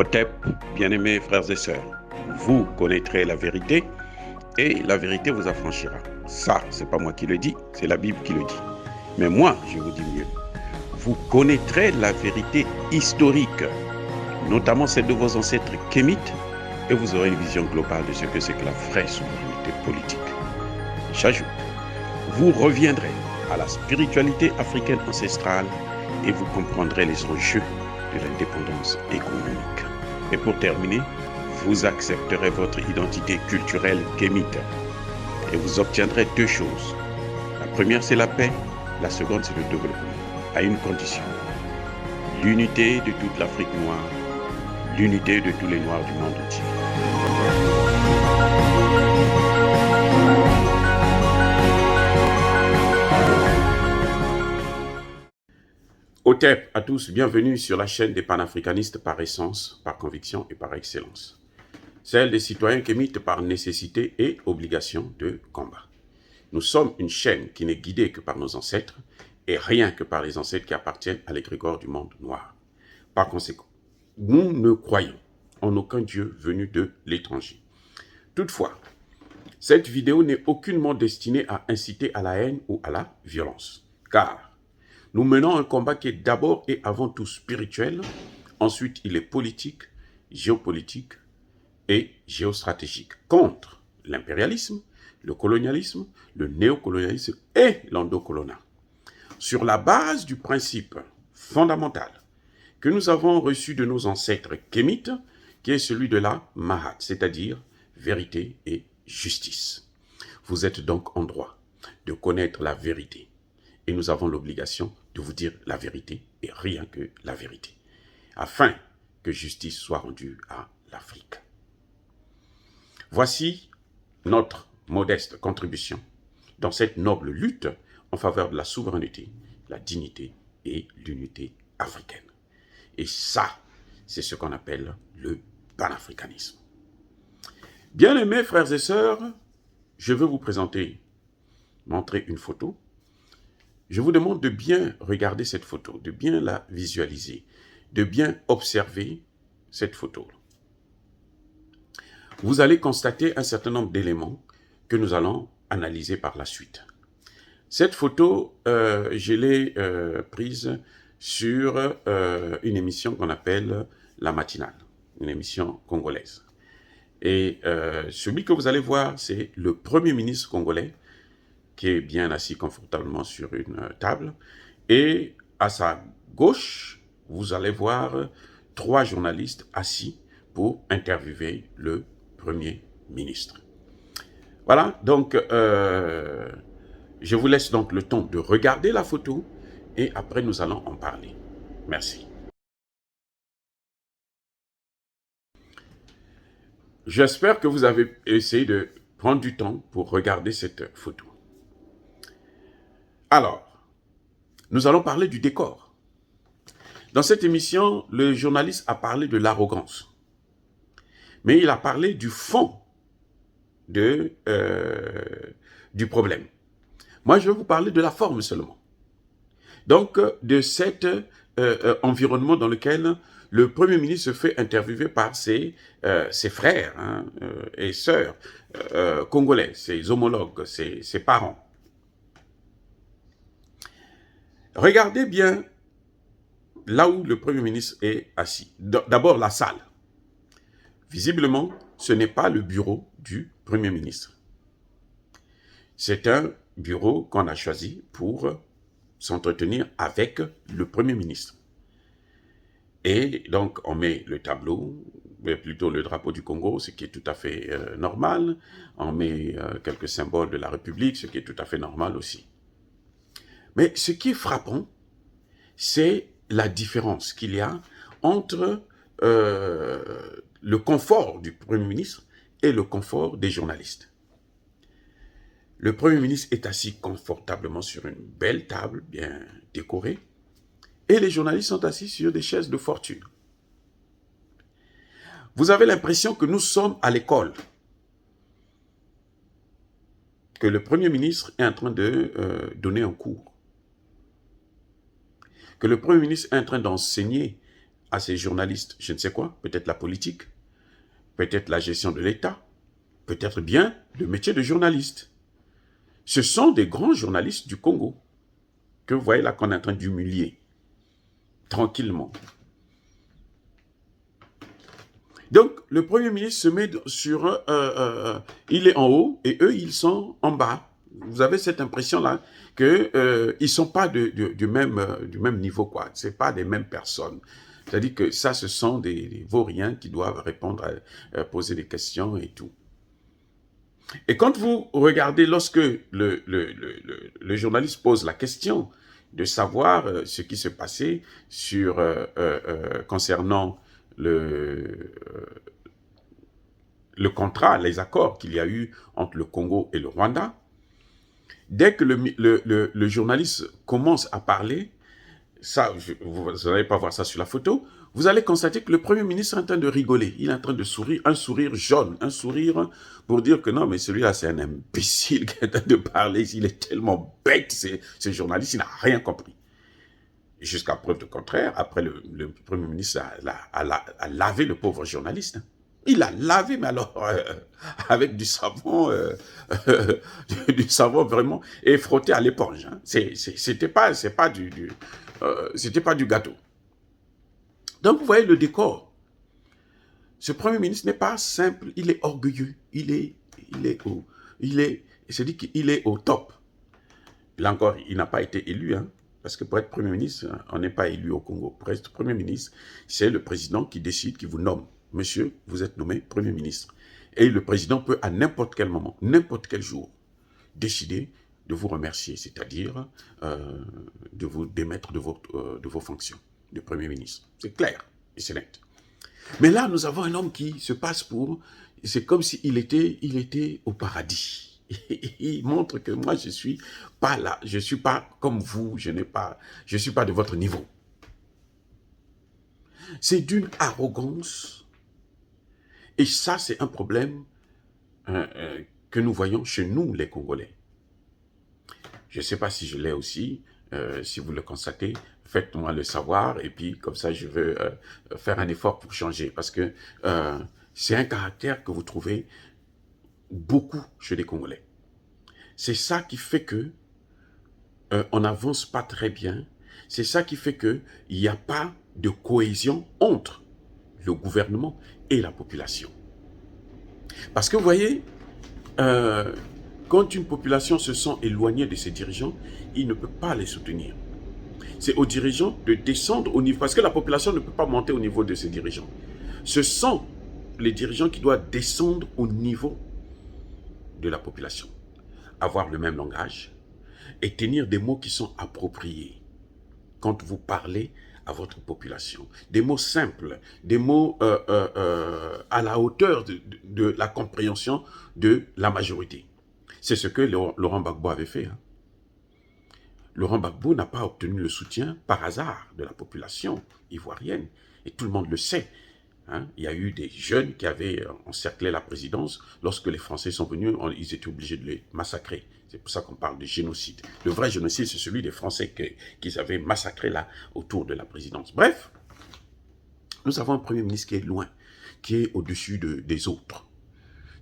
Otep, bien-aimés frères et sœurs, vous connaîtrez la vérité et la vérité vous affranchira. Ça, c'est pas moi qui le dis, c'est la Bible qui le dit. Mais moi, je vous dis mieux. Vous connaîtrez la vérité historique, notamment celle de vos ancêtres kémites, et vous aurez une vision globale de ce que c'est que la vraie souveraineté politique. J'ajoute, vous reviendrez à la spiritualité africaine ancestrale et vous comprendrez les enjeux de l'indépendance économique. Et pour terminer, vous accepterez votre identité culturelle kémite et vous obtiendrez deux choses. La première, c'est la paix. La seconde, c'est le développement, à une condition. L'unité de toute l'Afrique noire, l'unité de tous les Noirs du monde entier. Otep à tous, bienvenue sur la chaîne des panafricanistes par essence, par conviction et par excellence. Celle des citoyens kémites par nécessité et obligation de combat. Nous sommes une chaîne qui n'est guidée que par nos ancêtres et rien que par les ancêtres qui appartiennent à l'égrégore du monde noir. Par conséquent, nous ne croyons en aucun Dieu venu de l'étranger. Toutefois, cette vidéo n'est aucunement destinée à inciter à la haine ou à la violence, car nous menons un combat qui est d'abord et avant tout spirituel, ensuite il est politique, géopolitique et géostratégique, contre l'impérialisme, le colonialisme, le néocolonialisme et l'endocoloniat. Sur la base du principe fondamental que nous avons reçu de nos ancêtres kémites, qui est celui de la Mahat, c'est-à-dire vérité et justice. Vous êtes donc en droit de connaître la vérité. Et nous avons l'obligation de vous dire la vérité et rien que la vérité, afin que justice soit rendue à l'Afrique. Voici notre modeste contribution dans cette noble lutte en faveur de la souveraineté, la dignité et l'unité africaine. Et ça, c'est ce qu'on appelle le panafricanisme. Bien-aimés frères et sœurs, je veux vous montrer une photo. Je vous demande de bien regarder cette photo, de bien la visualiser, de bien observer cette photo. Vous allez constater un certain nombre d'éléments que nous allons analyser par la suite. Cette photo, je l'ai prise sur une émission qu'on appelle La Matinale, une émission congolaise. Et celui que vous allez voir, c'est le Premier ministre congolais, qui est bien assis confortablement sur une table. Et à sa gauche, vous allez voir 3 journalistes assis pour interviewer le Premier ministre. Voilà, donc je vous laisse donc le temps de regarder la photo et après nous allons en parler. Merci. J'espère que vous avez essayé de prendre du temps pour regarder cette photo. Alors, nous allons parler du décor. Dans cette émission, le journaliste a parlé de l'arrogance. Mais il a parlé du fond du problème. Moi, je vais vous parler de la forme seulement. Donc, de cet environnement dans lequel le Premier ministre se fait interviewer par ses frères et sœurs congolais, ses homologues, ses parents. Regardez bien là où le Premier ministre est assis. D'abord, la salle. Visiblement, ce n'est pas le bureau du Premier ministre. C'est un bureau qu'on a choisi pour s'entretenir avec le Premier ministre. Et donc, on met le tableau, mais plutôt le drapeau du Congo, ce qui est tout à fait normal. On met quelques symboles de la République, ce qui est tout à fait normal aussi. Mais ce qui est frappant, c'est la différence qu'il y a entre le confort du Premier ministre et le confort des journalistes. Le Premier ministre est assis confortablement sur une belle table, bien décorée, et les journalistes sont assis sur des chaises de fortune. Vous avez l'impression que nous sommes à l'école, que le Premier ministre est en train de donner un cours, que le Premier ministre est en train d'enseigner à ces journalistes, je ne sais quoi, peut-être la politique, peut-être la gestion de l'État, peut-être bien le métier de journaliste. Ce sont des grands journalistes du Congo que vous voyez là qu'on est en train d'humilier, tranquillement. Donc, le Premier ministre se met sur... il est en haut et eux, ils sont en bas. Vous avez cette impression-là qu'ils ne sont pas du même niveau, quoi. Ce n'est pas les mêmes personnes. C'est-à-dire que ça, ce sont des vauriens qui doivent répondre, poser des questions et tout. Et quand vous regardez, lorsque le journaliste pose la question de savoir ce qui se passait concernant le contrat, les accords qu'il y a eu entre le Congo et le Rwanda, dès que le journaliste commence à parler, ça, vous n'allez pas voir ça sur la photo, vous allez constater que le Premier ministre est en train de rigoler. Il est en train de sourire, un sourire jaune, un sourire pour dire que non, mais celui-là, c'est un imbécile qui est en train de parler. Il est tellement bête, ce journaliste, il n'a rien compris. Jusqu'à preuve de contraire, après, le Premier ministre a lavé le pauvre journaliste. Il l'a lavé, mais alors, avec du savon, du savon vraiment, et frotté à l'éponge. Hein. C'était pas du gâteau. Donc, vous voyez le décor. Ce Premier ministre n'est pas simple, il est orgueilleux, il est au top. Là encore, il n'a pas été élu, hein, parce que pour être Premier ministre, on n'est pas élu au Congo. Pour être Premier ministre, c'est le président qui décide, qui vous nomme. Monsieur, vous êtes nommé Premier ministre. Et le président peut à n'importe quel moment, n'importe quel jour, décider de vous remercier, c'est-à-dire de vous démettre de vos fonctions de Premier ministre. C'est clair et c'est net. Mais là, nous avons un homme qui se passe pour... C'est comme s'il était au paradis. Il montre que moi, je ne suis pas là. Je ne suis pas comme vous. Je ne suis pas de votre niveau. C'est d'une arrogance. Et ça, c'est un problème que nous voyons chez nous, les Congolais. Je ne sais pas si je l'ai aussi. Si vous le constatez, faites-moi le savoir. Et puis, comme ça, je veux faire un effort pour changer. Parce que c'est un caractère que vous trouvez beaucoup chez les Congolais. C'est ça qui fait que on n'avance pas très bien. C'est ça qui fait qu'il n'y a pas de cohésion entre le gouvernement et la population. Parce que vous voyez, quand une population se sent éloignée de ses dirigeants, il ne peut pas les soutenir. C'est aux dirigeants de descendre au niveau, parce que la population ne peut pas monter au niveau de ses dirigeants. Ce sont les dirigeants qui doivent descendre au niveau de la population. Avoir le même langage et tenir des mots qui sont appropriés quand vous parlez à votre population. Des mots simples, des mots à la hauteur de la compréhension de la majorité. C'est ce que Laurent Gbagbo avait fait. Hein. Laurent Gbagbo n'a pas obtenu le soutien par hasard de la population ivoirienne. Et tout le monde le sait. Hein. Il y a eu des jeunes qui avaient encerclé la présidence. Lorsque les Français sont venus, ils étaient obligés de les massacrer. C'est pour ça qu'on parle de génocide. Le vrai génocide, c'est celui des Français qu'ils avaient massacré là, autour de la présidence. Bref, nous avons un Premier ministre qui est loin, qui est au-dessus des autres,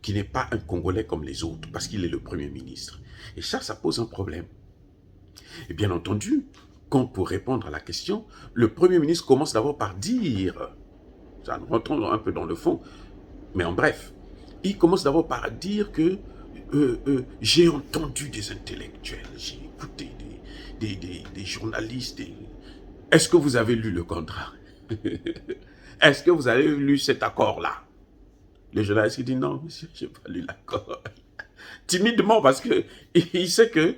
qui n'est pas un Congolais comme les autres, parce qu'il est le Premier ministre. Et ça pose un problème. Et bien entendu, pour répondre à la question, le Premier ministre commence d'abord par dire, ça nous rentrons un peu dans le fond, mais en bref, il commence d'abord par dire que j'ai entendu des intellectuels, j'ai écouté des journalistes. Est-ce que vous avez lu le contrat? Est-ce que vous avez lu cet accord-là? Le journaliste dit non, monsieur, je n'ai pas lu l'accord. Timidement, parce qu'il sait que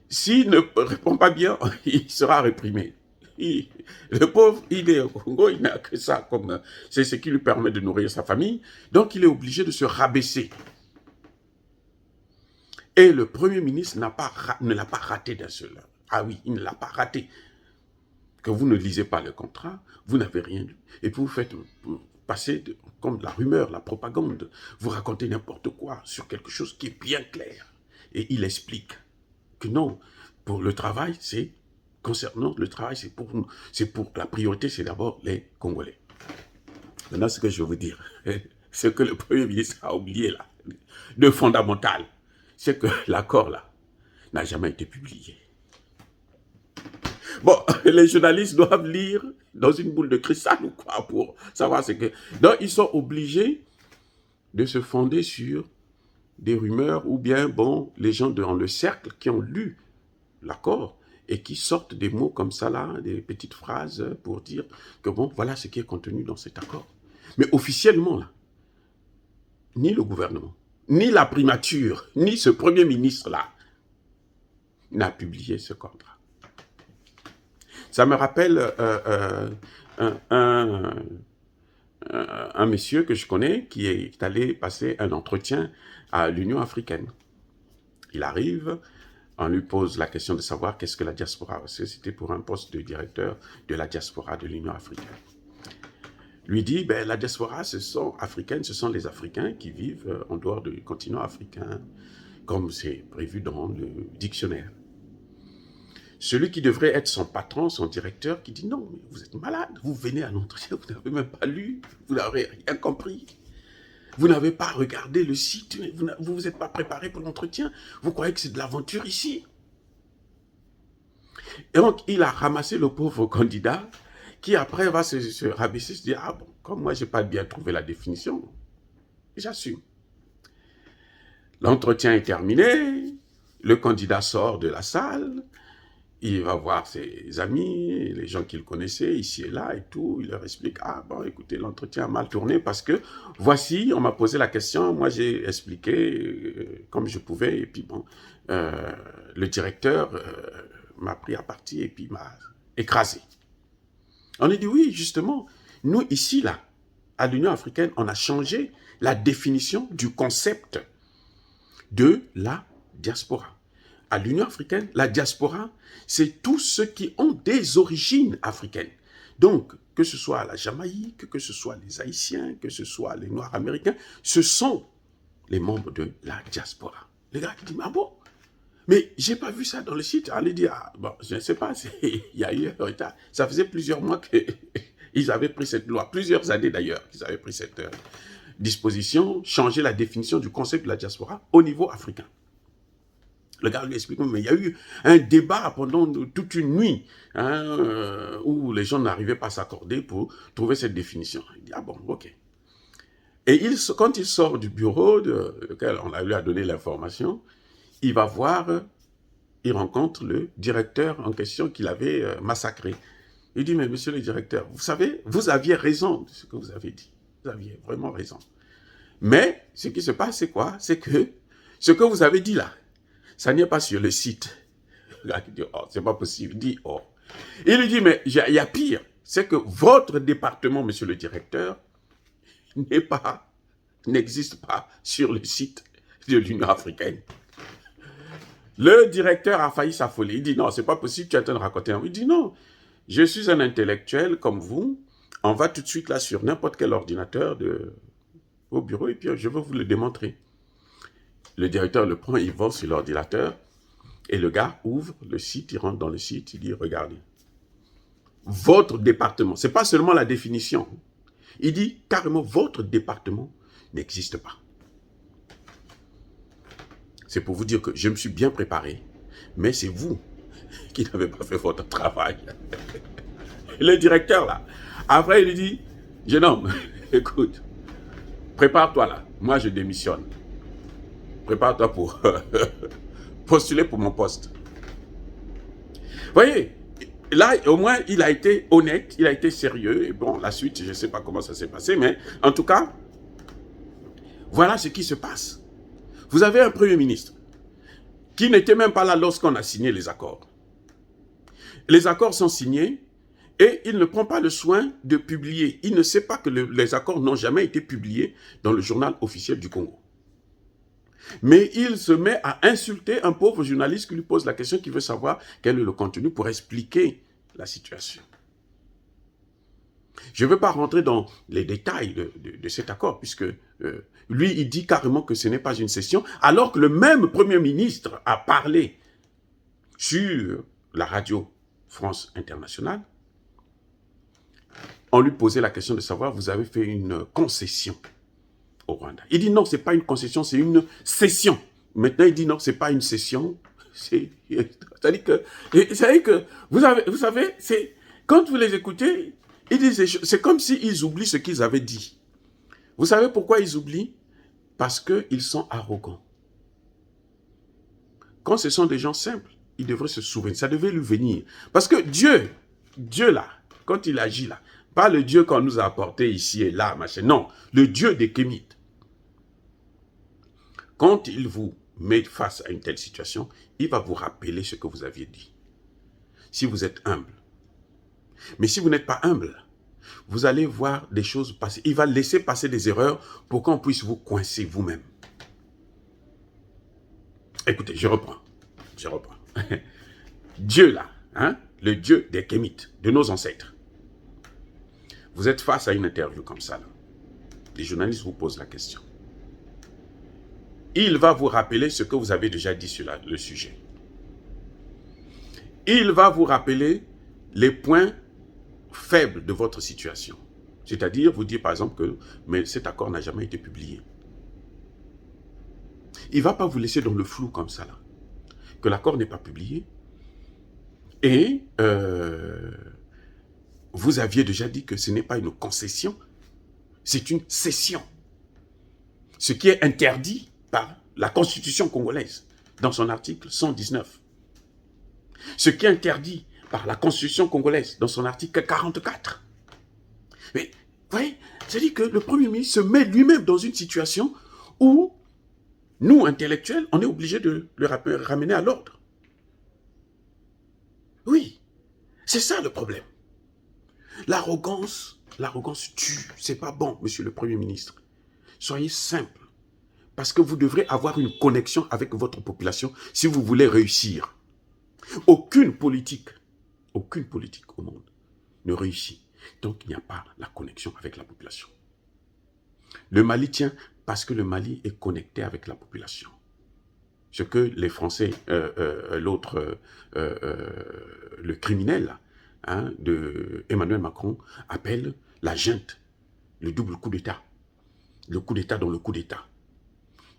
s'il ne répond pas bien, il sera réprimé. Le pauvre, il est au Congo, il n'a que ça, c'est ce qui lui permet de nourrir sa famille. Donc, il est obligé de se rabaisser. Et le Premier ministre ne l'a pas raté d'un seul. Ah oui, il ne l'a pas raté. Que vous ne lisez pas le contrat, vous n'avez rien lu. Et puis vous faites passer comme de la rumeur, la propagande. Vous racontez n'importe quoi sur quelque chose qui est bien clair. Et il explique que non, pour le travail, c'est concernant le travail, c'est pour la priorité, c'est d'abord les Congolais. Maintenant, ce que je veux vous dire, ce que le Premier ministre a oublié là, de fondamental, c'est que l'accord là n'a jamais été publié. Bon, les journalistes doivent lire dans une boule de cristal ou quoi pour savoir ce que... Donc, ils sont obligés de se fonder sur des rumeurs ou bien, bon, les gens dans le cercle qui ont lu l'accord et qui sortent des mots comme ça là, des petites phrases pour dire que bon, voilà ce qui est contenu dans cet accord. Mais officiellement là, ni le gouvernement, ni la primature, ni ce Premier ministre là n'a publié ce contrat. Ça me rappelle un monsieur que je connais qui est allé passer un entretien à l'Union africaine. Il arrive, on lui pose la question de savoir qu'est-ce que la diaspora, parce que c'était pour un poste de directeur de la diaspora de l'Union africaine. Lui dit, ben, la diaspora africaine, ce sont les Africains qui vivent en dehors du continent africain, comme c'est prévu dans le dictionnaire. Celui qui devrait être son patron, son directeur, qui dit non, mais vous êtes malade, vous venez à l'entretien, vous n'avez même pas lu, vous n'avez rien compris. Vous n'avez pas regardé le site, vous ne vous êtes pas préparé pour l'entretien, vous croyez que c'est de l'aventure ici. Et donc, il a ramassé le pauvre candidat qui après va se rabaisser, se dire « Ah bon, comme moi, je n'ai pas bien trouvé la définition, j'assume. » L'entretien est terminé, le candidat sort de la salle, il va voir ses amis, les gens qu'il connaissait ici et là et tout. Il leur explique, ah bon, écoutez, l'entretien a mal tourné parce que voici, on m'a posé la question, moi j'ai expliqué comme je pouvais et puis bon, le directeur m'a pris à partie et puis m'a écrasé. On a dit, oui, justement, nous ici, là, à l'Union africaine, on a changé la définition du concept de la diaspora. À l'Union africaine, la diaspora, c'est tous ceux qui ont des origines africaines. Donc, que ce soit la Jamaïque, que ce soit les Haïtiens, que ce soit les Noirs américains, ce sont les membres de la diaspora. Les gars qui disent, ah bon, mais j'ai pas vu ça dans le site. On les dit, ah bon, je ne sais pas, il y a eu un retard. Ça faisait plusieurs mois qu'ils avaient pris cette loi, plusieurs années d'ailleurs, qu'ils avaient pris cette disposition, changer la définition du concept de la diaspora au niveau africain. Le gars lui explique, mais il y a eu un débat pendant toute une nuit où les gens n'arrivaient pas à s'accorder pour trouver cette définition. Il dit, ah bon, ok. Et quand il sort du bureau lequel on lui a donné l'information, il va voir, il rencontre le directeur en question qu'il avait massacré. Il dit, mais monsieur le directeur, vous savez, vous aviez raison de ce que vous avez dit. Vous aviez vraiment raison. Mais ce qui se passe, c'est quoi? C'est que ce que vous avez dit là, ça n'est pas sur le site. Le gars qui dit, oh, c'est pas possible. Il dit, oh. Il lui dit, mais il y a pire. C'est que votre département, monsieur le directeur, n'existe pas sur le site de l'Union africaine. Le directeur a failli s'affoler. Il dit, non, c'est pas possible, tu es en train de raconter. Il dit, non, je suis un intellectuel comme vous. On va tout de suite là sur n'importe quel ordinateur au bureau et puis je vais vous le démontrer. Le directeur le prend, il va sur l'ordinateur et le gars ouvre le site, il rentre dans le site, il dit, regardez, votre département, ce n'est pas seulement la définition, il dit carrément, votre département n'existe pas. C'est pour vous dire que je me suis bien préparé, mais c'est vous qui n'avez pas fait votre travail. Le directeur là, après il lui dit, jeune homme, écoute, prépare-toi là, moi je démissionne. Prépare-toi pour postuler pour mon poste. Vous voyez, là, au moins, il a été honnête, il a été sérieux. Et bon, la suite, je ne sais pas comment ça s'est passé, mais en tout cas, voilà ce qui se passe. Vous avez un Premier ministre qui n'était même pas là lorsqu'on a signé les accords. Les accords sont signés et il ne prend pas le soin de publier. Il ne sait pas que les accords n'ont jamais été publiés dans le journal officiel du Congo. Mais il se met à insulter un pauvre journaliste qui lui pose la question, qui veut savoir quel est le contenu pour expliquer la situation. Je ne veux pas rentrer dans les détails de cet accord, puisque lui, il dit carrément que ce n'est pas une session, alors que le même Premier ministre a parlé sur la radio France Internationale, on lui posait la question de savoir, vous avez fait une concession au Rwanda. Il dit non, ce n'est pas une concession, c'est une cession. Maintenant, il dit non, ce n'est pas une cession. C'est-à-dire que, vous savez, quand vous les écoutez, ils disent, c'est comme s'ils oublient ce qu'ils avaient dit. Vous savez pourquoi ils oublient? Parce qu'ils sont arrogants. Quand ce sont des gens simples, ils devraient se souvenir. Ça devait lui venir. Parce que Dieu là, quand il agit là, pas le Dieu qu'on nous a apporté ici et là, machin. Non, le Dieu des Kémites. Quand il vous met face à une telle situation, il va vous rappeler ce que vous aviez dit. Si vous êtes humble. Mais si vous n'êtes pas humble, vous allez voir des choses passer. Il va laisser passer des erreurs pour qu'on puisse vous coincer vous-même. Écoutez, je reprends. Dieu là, hein, le Dieu des Kémites, de nos ancêtres. Vous êtes face à une interview comme ça. Là. Les journalistes vous posent la question. Il va vous rappeler ce que vous avez déjà dit sur le sujet. Il va vous rappeler les points faibles de votre situation. C'est-à-dire, vous dire par exemple que mais cet accord n'a jamais été publié. Il ne va pas vous laisser dans le flou comme ça, là. Que l'accord n'est pas publié. Et vous aviez déjà dit que ce n'est pas une concession, c'est une cession. Ce qui est interdit par la Constitution congolaise, dans son article 119. Ce qui est interdit par la Constitution congolaise, dans son article 44. Mais, vous voyez, c'est-à-dire que le Premier ministre se met lui-même dans une situation où nous, intellectuels, on est obligés de le ramener à l'ordre. Oui, c'est ça le problème. L'arrogance tue. C'est pas bon, monsieur le Premier ministre. Soyez simple. Parce que vous devrez avoir une connexion avec votre population si vous voulez réussir. Aucune politique au monde ne réussit tant qu'il n'y a pas la connexion avec la population. Le Mali tient parce que le Mali est connecté avec la population. Ce que les Français, le criminel hein, de Emmanuel Macron appelle la junte, le double coup d'État. Le coup d'État dans le coup d'État.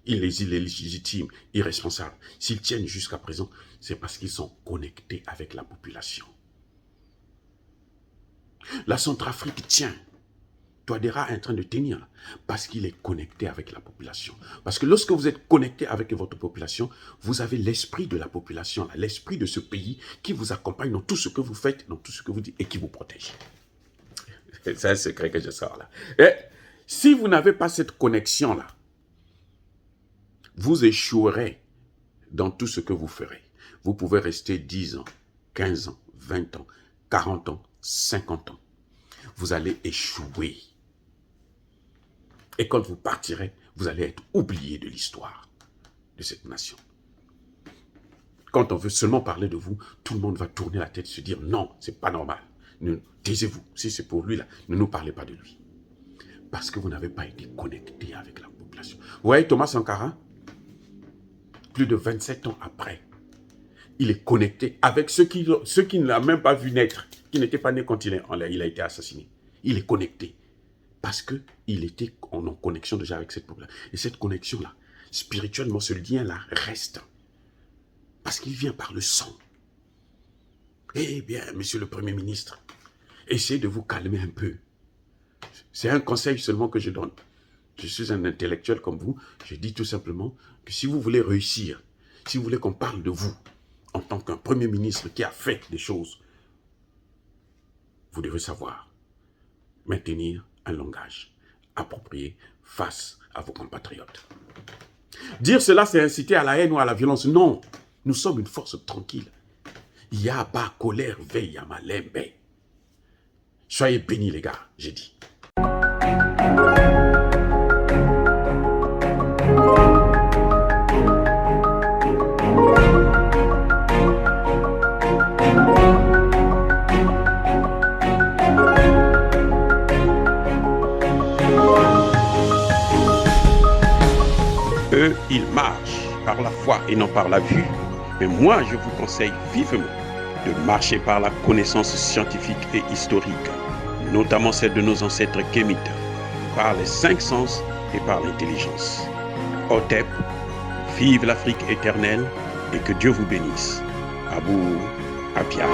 Il est illégitime, irresponsable. S'ils tiennent jusqu'à présent, c'est parce qu'ils sont connectés avec la population. La Centrafrique tient. Touadéra est en train de tenir parce qu'il est connecté avec la population. Parce que lorsque vous êtes connecté avec votre population, vous avez l'esprit de la population, l'esprit de ce pays qui vous accompagne dans tout ce que vous faites, dans tout ce que vous dites et qui vous protège. C'est un secret que je sors là. Et si vous n'avez pas cette connexion-là, vous échouerez dans tout ce que vous ferez. Vous pouvez rester 10 ans, 15 ans, 20 ans, 40 ans, 50 ans. Vous allez échouer. Et quand vous partirez, vous allez être oublié de l'histoire de cette nation. Quand on veut seulement parler de vous, tout le monde va tourner la tête et se dire non, c'est pas normal. Taisez-vous. Si c'est pour lui, là, ne nous parlez pas de lui. Parce que vous n'avez pas été connecté avec la population. Vous voyez Thomas Sankara, plus de 27 ans après, il est connecté avec ceux qui ne l'ont même pas vu naître, qui n'étaient pas nés quand il a été assassiné. Il est connecté parce qu'il était en connexion déjà avec cette population. Et cette connexion-là, spirituellement, ce lien-là reste. Parce qu'il vient par le sang. Eh bien, monsieur le Premier ministre, essayez de vous calmer un peu. C'est un conseil seulement que je donne. Je suis un intellectuel comme vous. Je dis tout simplement que si vous voulez réussir, si vous voulez qu'on parle de vous, en tant qu'un Premier ministre qui a fait des choses, vous devez savoir maintenir un langage approprié face à vos compatriotes. Dire cela, c'est inciter à la haine ou à la violence. Non, nous sommes une force tranquille. Il y a pas colère, veille à malembe. Soyez bénis les gars, j'ai dit. Eux, ils marchent par la foi et non par la vue. Mais moi, je vous conseille vivement de marcher par la connaissance scientifique et historique, notamment celle de nos ancêtres kémites, par les 5 sens et par l'intelligence. Hotep, vive l'Afrique éternelle et que Dieu vous bénisse. Abou Apia.